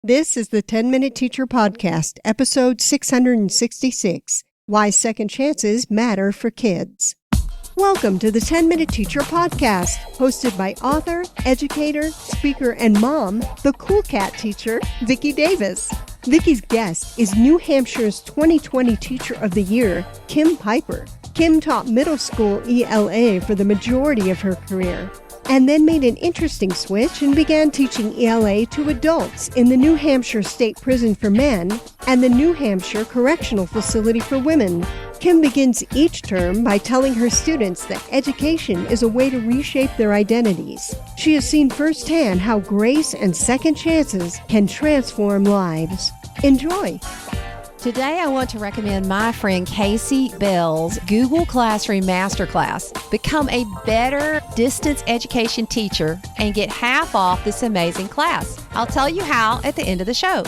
This is the 10-Minute Teacher Podcast, episode 666, Why Second Chances Matter for Kids. Welcome to the 10-Minute Teacher Podcast, hosted by author, educator, speaker, and mom, the Cool Cat teacher, Vicki Davis. Vicki's guest is New Hampshire's 2020 Teacher of the Year, Kim Piper. Kim taught middle school ELA for the majority of her career, and then made an interesting switch and began teaching ELA to adults in the New Hampshire State Prison for men and the New Hampshire Correctional Facility for women. Kim begins each term by telling her students that education is a way to reshape their identities. She has seen firsthand how grace and second chances can transform lives. Enjoy! Today, I want to recommend my friend Casey Bell's Google Classroom Masterclass. Become a better distance education teacher and get half off this amazing class. I'll tell you how at the end of the show.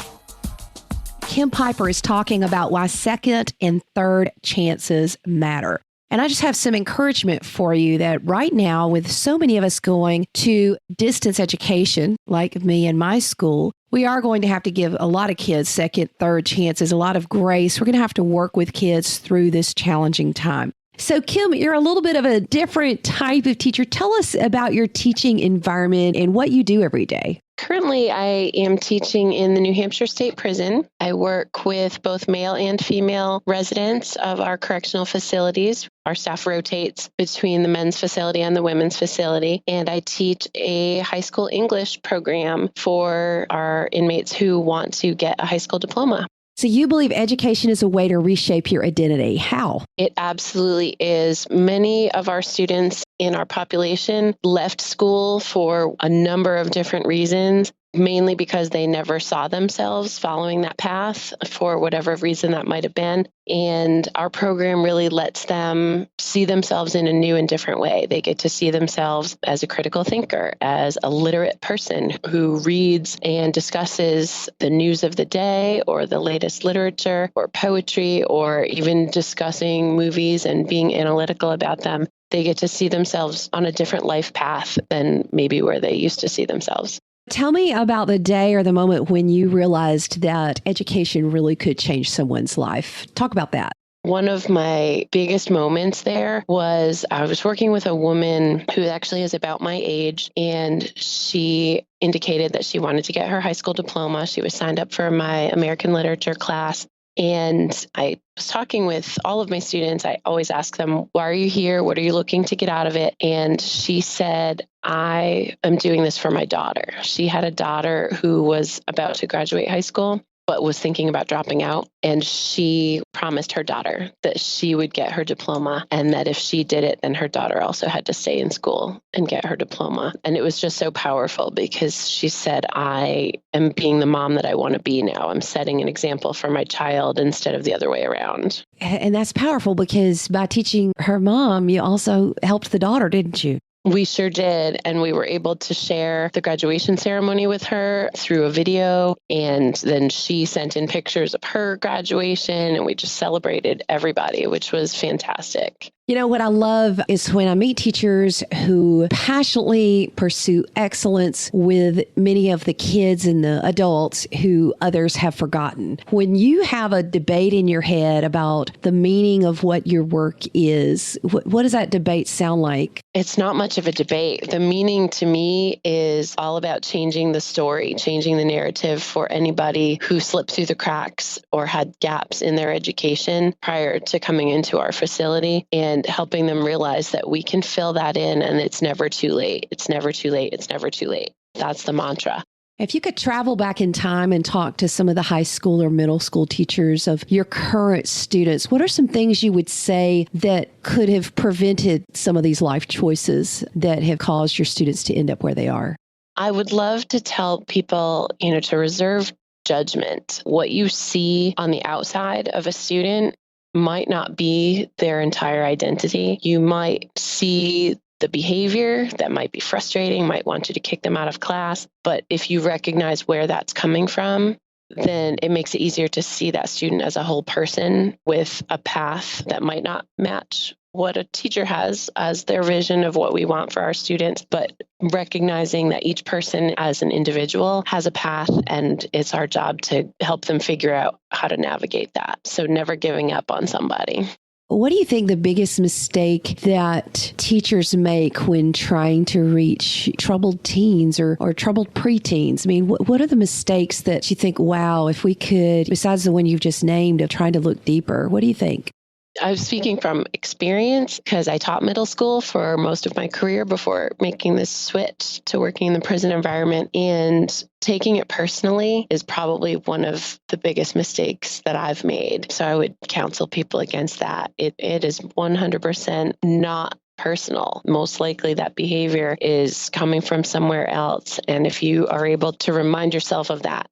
Kim Piper is talking about why second and third chances matter. And I just have some encouragement for you that right now, with so many of us going to distance education, like me and my school, we are going to have to give a lot of kids second, third chances, a lot of grace. We're going to have to work with kids through this challenging time. So, Kim, you're a little bit of a different type of teacher. Tell us about your teaching environment and what you do every day. Currently, I am teaching in the New Hampshire State Prison. I work with both male and female residents of our correctional facilities. Our staff rotates between the men's facility and the women's facility, and I teach a high school English program for our inmates who want to get a high school diploma. So you believe education is a way to reshape your identity. How? It absolutely is. Many of our students in our population left school for a number of different reasons, mainly because they never saw themselves following that path for whatever reason that might have been. And our program really lets them see themselves in a new and different way. They get to see themselves as a critical thinker, as a literate person who reads and discusses the news of the day or the latest literature or poetry, or even discussing movies and being analytical about them. They get to see themselves on a different life path than maybe where they used to see themselves. Tell me about the day or the moment when you realized that education really could change someone's life. Talk about that. One of my biggest moments there was I was working with a woman who actually is about my age, and she indicated that she wanted to get her high school diploma. She was signed up for my American literature class. And I was talking with all of my students. I always ask them, why are you here? What are you looking to get out of it? And she said, I am doing this for my daughter. She had a daughter who was about to graduate high school, but was thinking about dropping out. And she promised her daughter that she would get her diploma, and that if she did it, then her daughter also had to stay in school and get her diploma. And it was just so powerful because she said, I am being the mom that I want to be now. I'm setting an example for my child instead of the other way around. And that's powerful because by teaching her mom, you also helped the daughter, didn't you? We sure did. And we were able to share the graduation ceremony with her through a video. And then she sent in pictures of her graduation, and we just celebrated everybody, which was fantastic. You know, what I love is when I meet teachers who passionately pursue excellence with many of the kids and the adults who others have forgotten. When you have a debate in your head about the meaning of what your work is, what does that debate sound like? It's not much of a debate. The meaning to me is all about changing the story, changing the narrative for anybody who slipped through the cracks or had gaps in their education prior to coming into our facility, and helping them realize that we can fill that in, and it's never too late. It's never too late. It's never too late. That's the mantra. If you could travel back in time and talk to some of the high school or middle school teachers of your current students, what are some things you would say that could have prevented some of these life choices that have caused your students to end up where they are? I would love to tell people, to reserve judgment. What you see on the outside of a student might not be their entire identity. You might see the behavior that might be frustrating, might want you to kick them out of class. But if you recognize where that's coming from, then it makes it easier to see that student as a whole person with a path that might not match what a teacher has as their vision of what we want for our students, but recognizing that each person as an individual has a path, and it's our job to help them figure out how to navigate that. So never giving up on somebody. What do you think the biggest mistake that teachers make when trying to reach troubled teens or troubled preteens? I mean, what are the mistakes that you think, wow, if we could, besides the one you've just named of trying to look deeper, what do you think? I'm speaking from experience because I taught middle school for most of my career before making this switch to working in the prison environment. And taking it personally is probably one of the biggest mistakes that I've made. So I would counsel people against that. It is 100% not personal. Most likely that behavior is coming from somewhere else. And if you are able to remind yourself of that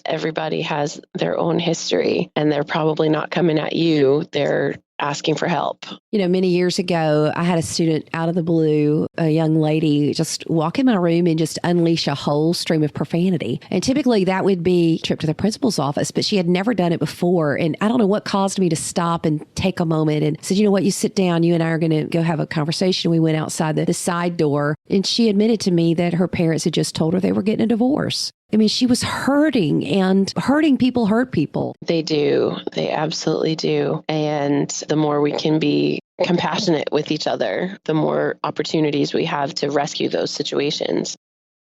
everybody has their own history and they're probably not coming at you, they're asking for help. You know, many years ago, I had a student out of the blue, a young lady, just walk in my room and just unleash a whole stream of profanity. And typically that would be a trip to the principal's office, but she had never done it before. And I don't know what caused me to stop and take a moment and said, you know what, you sit down, you and I are going to go have a conversation. We went outside the side door and she admitted to me that her parents had just told her they were getting a divorce. I mean, she was hurting, and hurting people hurt people. They do. They absolutely do. And the more we can be compassionate with each other, the more opportunities we have to rescue those situations.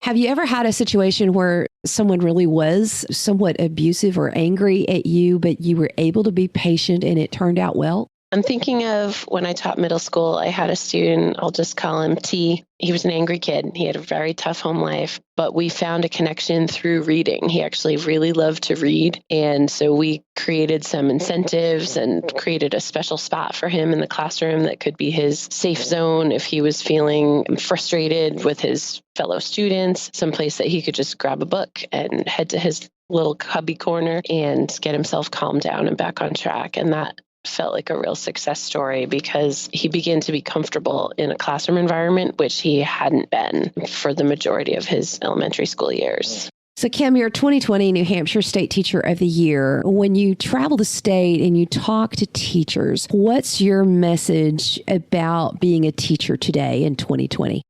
Have you ever had a situation where someone really was somewhat abusive or angry at you, but you were able to be patient and it turned out well? I'm thinking of when I taught middle school, I had a student, I'll just call him T. He was an angry kid. He had a very tough home life, but we found a connection through reading. He actually really loved to read. And so we created some incentives and created a special spot for him in the classroom that could be his safe zone if he was feeling frustrated with his fellow students, someplace that he could just grab a book and head to his little cubby corner and get himself calmed down and back on track. And that felt like a real success story because he began to be comfortable in a classroom environment, which he hadn't been for the majority of his elementary school years. So, Kim, you're 2020 New Hampshire State Teacher of the Year. When you travel the state and you talk to teachers, what's your message about being a teacher today in 2020?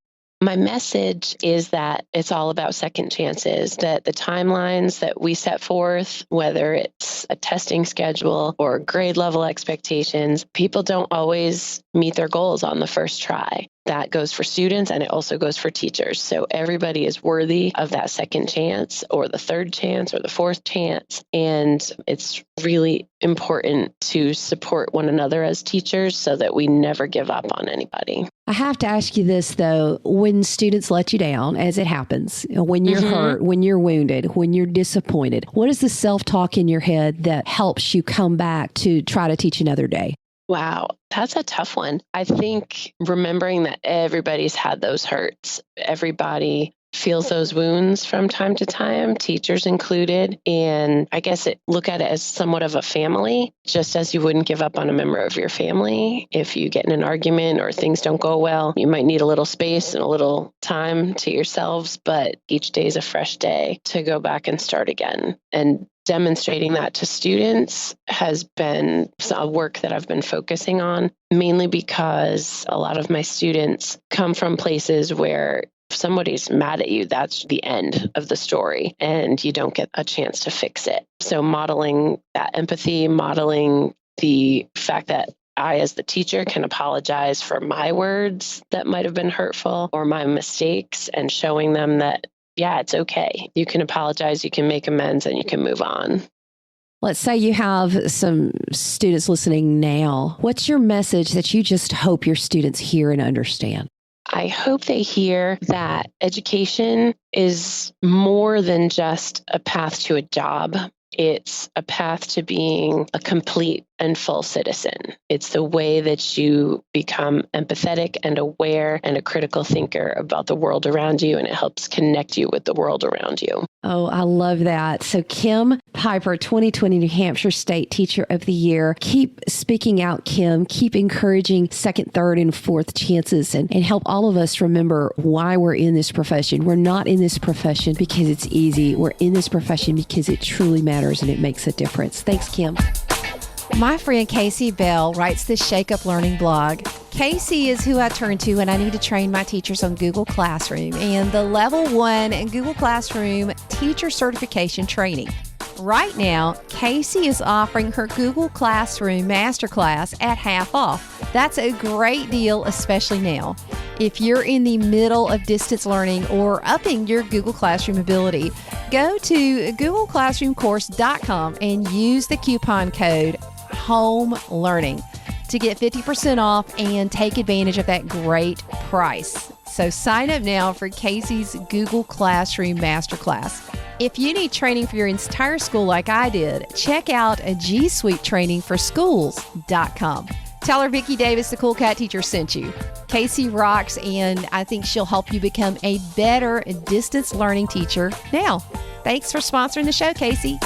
My message is that it's all about second chances, that the timelines that we set forth, whether it's a testing schedule or grade level expectations, people don't always meet their goals on the first try. That goes for students and it also goes for teachers. So everybody is worthy of that second chance or the third chance or the fourth chance. And it's really important to support one another as teachers so that we never give up on anybody. I have to ask you this, though. When students let you down, as it happens, when you're hurt, when you're wounded, when you're disappointed, what is the self-talk in your head that helps you come back to try to teach another day? Wow, that's a tough one. I think remembering that everybody's had those hurts, everybody feels those wounds from time to time, teachers included. And I guess look at it as somewhat of a family, just as you wouldn't give up on a member of your family. If you get in an argument or things don't go well, you might need a little space and a little time to yourselves, but each day is a fresh day to go back and start again. And demonstrating that to students has been a work that I've been focusing on, mainly because a lot of my students come from places where if somebody's mad at you, that's the end of the story and you don't get a chance to fix it. So modeling that empathy, modeling the fact that I, as the teacher, can apologize for my words that might have been hurtful or my mistakes, and showing them that, yeah, it's okay. You can apologize, you can make amends, and you can move on. Let's say you have some students listening now. What's your message that you just hope your students hear and understand? I hope they hear that education is more than just a path to a job. It's a path to being a complete and full citizen. It's the way that you become empathetic and aware and a critical thinker about the world around you, and it helps connect you with the world around you. Oh, I love that. So Kim Piper, 2020 New Hampshire State Teacher of the Year. Keep speaking out, Kim. Keep encouraging second, third, and fourth chances, and help all of us remember why we're in this profession. We're not in this profession because it's easy. We're in this profession because it truly matters and it makes a difference. Thanks, Kim. My friend Casey Bell writes this Shake Up Learning blog. Casey is who I turn to when I need to train my teachers on Google Classroom and the Level 1 Google Classroom Teacher Certification Training. Right now, Casey is offering her Google Classroom Masterclass at half off. That's a great deal, especially now. If you're in the middle of distance learning or upping your Google Classroom ability, go to googleclassroomcourse.com and use the coupon code HOMELEARNING to get 50% off and take advantage of that great price. So sign up now for Casey's Google Classroom Masterclass. If you need training for your entire school like I did, check out a G Suite training for schools.com. Tell her Vicki Davis, the Cool Cat Teacher, sent you. Casey rocks, and I think she'll help you become a better distance learning teacher now. Thanks for sponsoring the show, Casey.